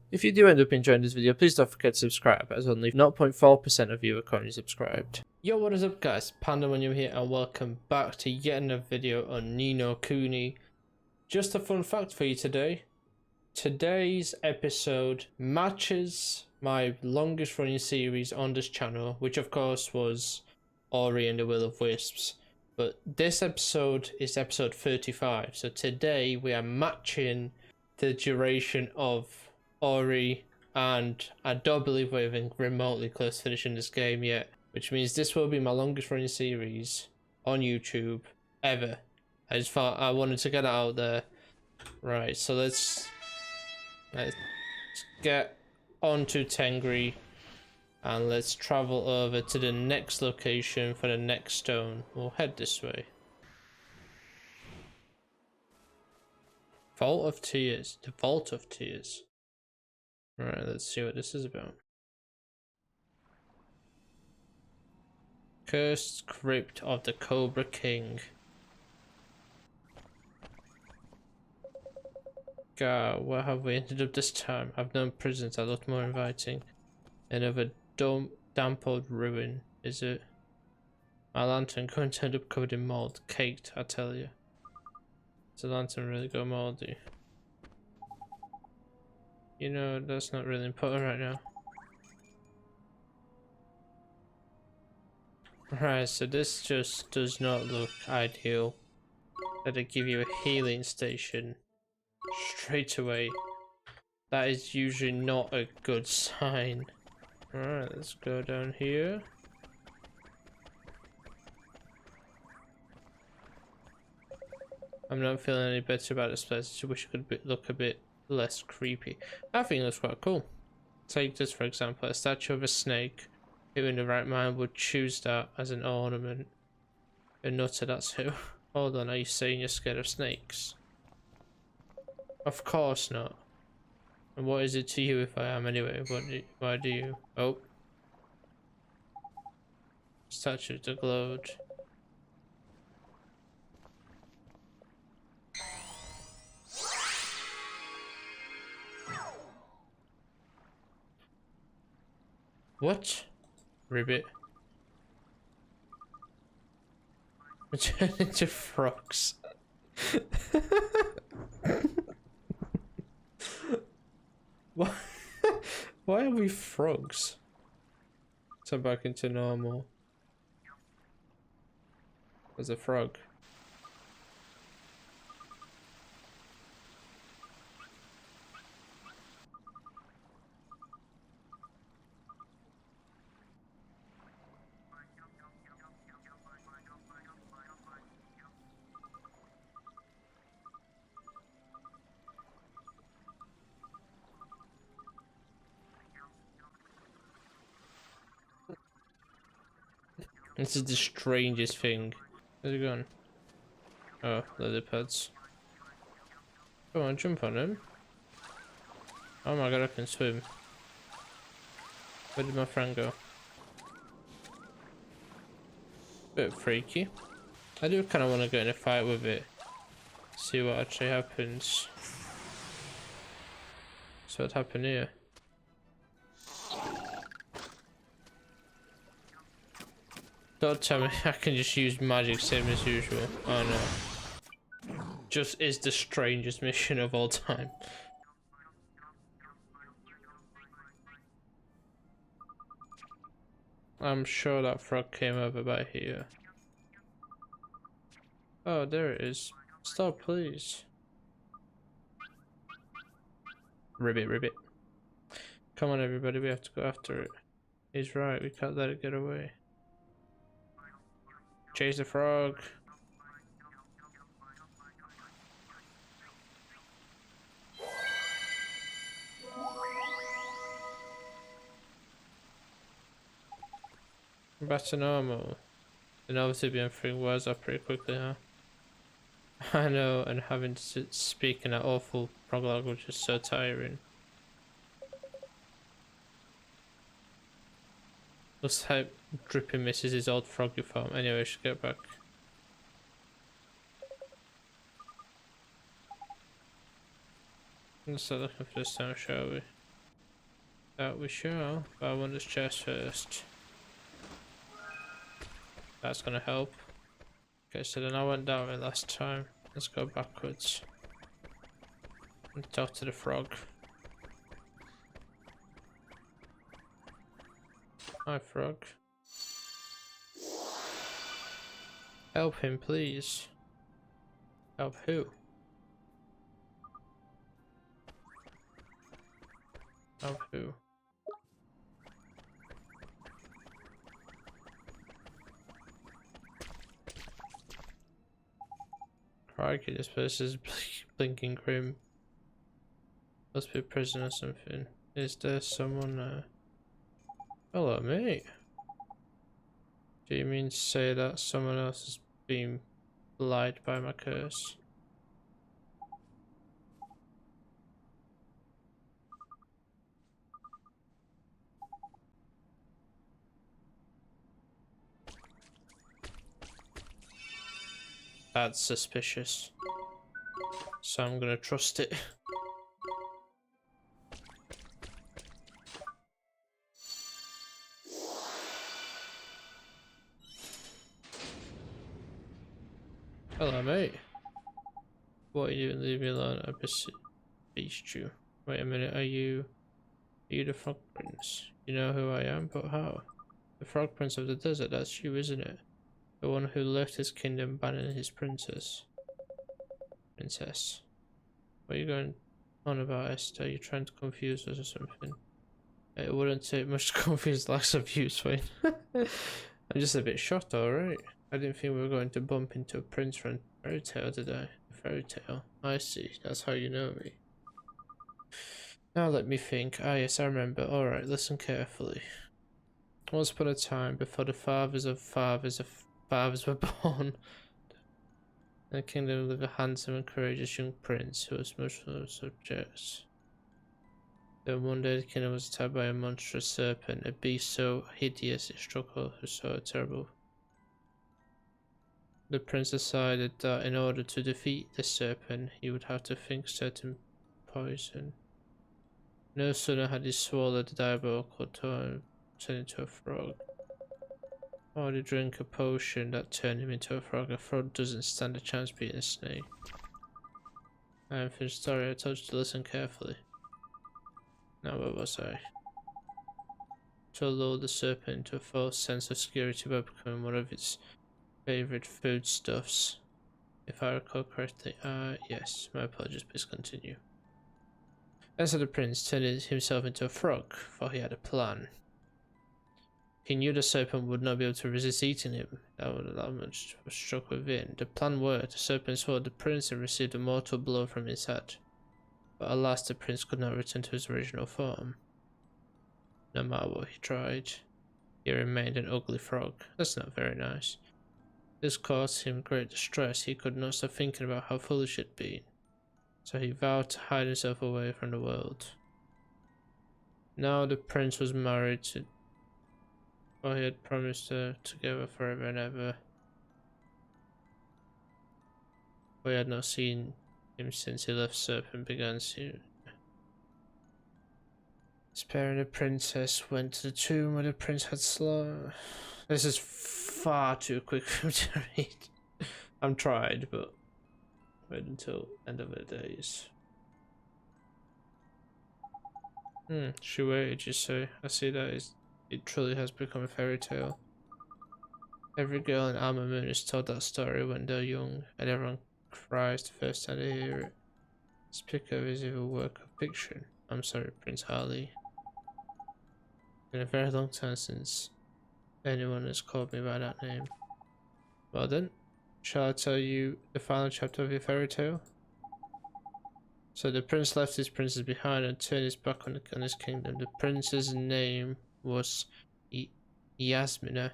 If you do end up enjoying this video, please don't forget to subscribe, as only 0.4% of you are currently subscribed. Yo, what is up guys, Pandemonium here and welcome back to yet another video on Ni no Kuni. Just a fun fact for you today. Today's episode matches my longest running series on this channel, which of course was Ori and the Will of Wisps. But this episode is episode 35, so today we are matching the duration of Ori, and I don't believe we're even remotely close to finishing this game yet, which means this will be my longest running series on YouTube ever. I wanted to get it out there. Right, so let's get onto Tengri and let's travel over to the next location for the next stone. We'll head this way. Vault of Tears. The Vault of Tears. Alright, let's see what this is about. Cursed Crypt of the Cobra King. God, where have we ended up this time? I've known prisons that look more inviting. Another damp old ruin, is it? My lantern going to end up covered in mold. Caked, I tell you. Does the lantern really go moldy? You know, that's not really important right now. Right, so this just does not look ideal. That they give you a healing station straight away. That is usually not a good sign. Alright, let's go down here. I'm not feeling any better about this place. I just wish it could look a bit less creepy. I think it looks quite cool. Take this for example, a statue of a snake. Who in the right mind would choose that as an ornament? A nutter, that's who. Hold on, are you saying you're scared of snakes? Of course not. And what is it to you if I am anyway? Why do you? Oh. Statue to glowed. What? Ribbit. We turn into frogs. Why? Why are we frogs? Turn back into normal. As a frog. This is the strangest thing. Where's it gone? Oh, lily pads. Come on, jump on him. Oh my god, I can swim. Where did my friend go? Bit freaky. I do kind of want to get in a fight with it. See what actually happens. So what happened here? Don't tell me I can just use magic same as usual. Oh no. Just is the strangest mission of all time. I'm sure that frog came over by here. Oh, there it is. Stop, please. Ribbit, ribbit. Come on everybody, we have to go after it. He's right, we can't let it get away. Chase the frog. Back to normal. And obviously being 3 words off pretty quickly, huh? I know, and having to speak in that awful frog language is so tiring. Looks like Dripping misses his old froggy form. Anyway, I should get back. Let's start looking for this town, shall we? That we shall. But I want this chest first. That's gonna help. Okay, so then I went down it last time. Let's go backwards. And talk to the frog. Hi, frog. Help him, please. Help who? Help who? Crikey, this place is blinking grim. Must be a prison or something. Is there someone there? Hello, mate. Do you mean to say that someone else has been lied by my curse? That's suspicious. So I'm gonna trust it. Hello, mate. What are you doing? Leave me alone. I beseech you. Wait a minute. Are you the Frog Prince? You know who I am, but how? The Frog Prince of the Desert. That's you, isn't it? The one who left his kingdom, abandoning his princess. What are you going on about, Esther? Are you trying to confuse us or something? It wouldn't take much to confuse lax of you, Swain. I'm just a bit shocked, alright. I didn't think we were going to bump into a prince from fairy tale, did I? A fairy tale? I see, that's how you know me. Now let me think. Ah yes, I remember. Alright, listen carefully. Once upon a time, before the fathers of fathers were born, in the kingdom lived a handsome and courageous young prince who was much for his subjects. Then one day the kingdom was attacked by a monstrous serpent, a beast so hideous it struck her so terrible. The prince decided that in order to defeat the serpent, he would have to think certain poison. No sooner had he swallowed the diabolical turned into a frog. Or he drank a potion that turned him into a frog. A frog doesn't stand a chance beating a snake. I am finished story. I told you to listen carefully. Now where was I? To lull the serpent into a false sense of security by becoming one of its favorite foodstuffs. If I recall correctly, yes, my apologies, please continue. And so the prince turned himself into a frog, for he had a plan. He knew the serpent would not be able to resist eating him. That much was struck within. The plan worked. The serpent swallowed the prince and received a mortal blow from his head. But alas, the prince could not return to his original form. No matter what he tried, he remained an ugly frog. That's not very nice. This caused him great distress. He could not stop thinking about how foolish he had been. So he vowed to hide himself away from the world. Now the prince was married to... Well, he had promised her together forever and ever. We had not seen him since he left Serpent began soon. Sparing the princess went to the tomb where the prince had slaughtered. This is far too quick for me to read. I'm tried, but wait until end of the days. She waited, you say. I see that it truly has become a fairy tale. Every girl in Alma Moon is told that story when they're young, and everyone cries the first time they hear it. Speak of is a work of fiction. I'm sorry, Prince Harley. It's been a very long time since anyone has called me by that name. Well then, shall I tell you the final chapter of your fairy tale? So the prince left his princess behind and turned his back on his kingdom. The prince's name was Yasmina.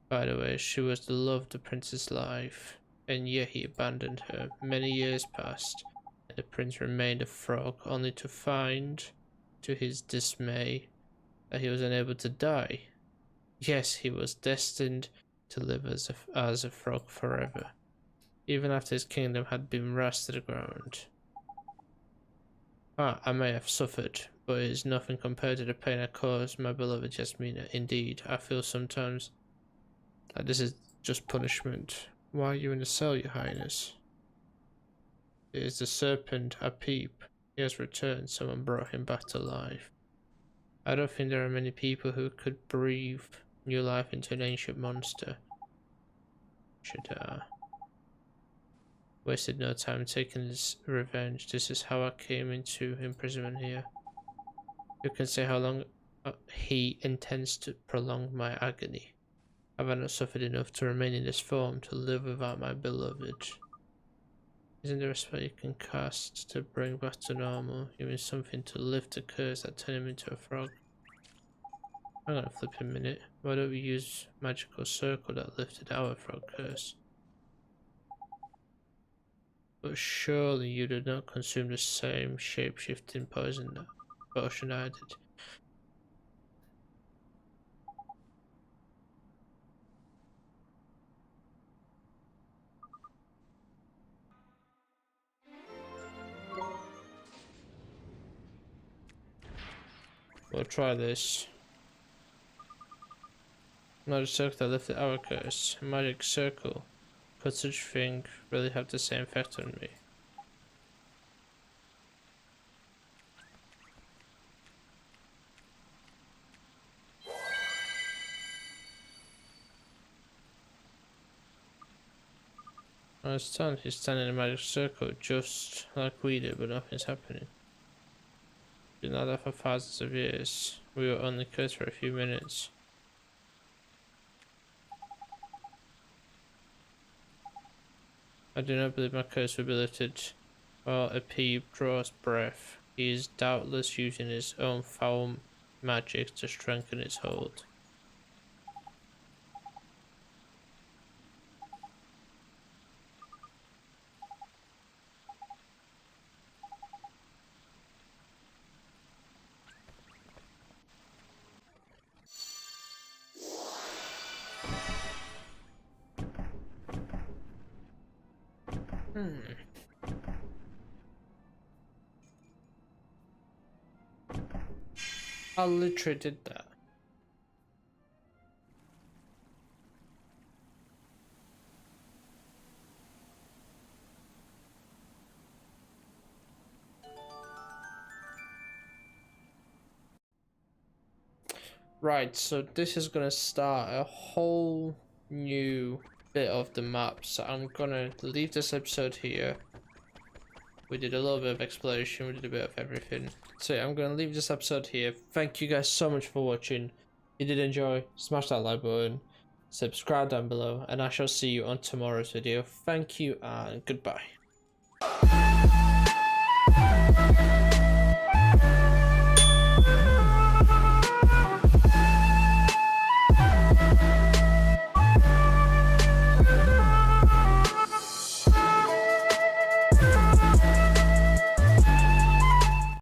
By the way, she was the love of the prince's life, and yet he abandoned her. Many years passed, and the prince remained a frog, only to find, to his dismay, that he was unable to die. Yes, he was destined to live as a frog forever, even after his kingdom had been razed to the ground. I may have suffered, but it is nothing compared to the pain I caused my beloved Jasmina. Indeed, I feel sometimes that this is just punishment. Why are you in the cell, your highness? It is the serpent, Apip. He has returned. Someone brought him back to life. I don't think there are many people who could breathe new life into an ancient monster. Wasted no time taking his revenge. This is how I came into imprisonment here. You can say how long he intends to prolong my agony. Have I not suffered enough to remain in this form, to live without my beloved? Isn't there a spell you can cast to bring back to normal? Even something to lift the curse that turned him into a frog? I'm gonna flip a minute. Why don't we use magical circle that lifted our frog curse? But surely you did not consume the same shape-shifting potion I did. We'll try this. Magic circle that lifted our curse. Magic circle. Could such thing really have the same effect on me? I understand he's standing in a magic circle just like we did, but nothing's happening. Been like that for thousands of years. We were only cursed for a few minutes. I do not believe my curse will be lifted while Apip draws breath. He is doubtless using his own foul magic to strengthen its hold. I literally did that. Right, so this is gonna start a whole new bit of the map, so I'm gonna leave this episode here. We did a little bit of exploration, we did a bit of everything. So yeah, I'm gonna leave this episode here. Thank you guys so much for watching. If you did enjoy, smash that like button, subscribe down below, and I shall see you on tomorrow's video. Thank you and goodbye.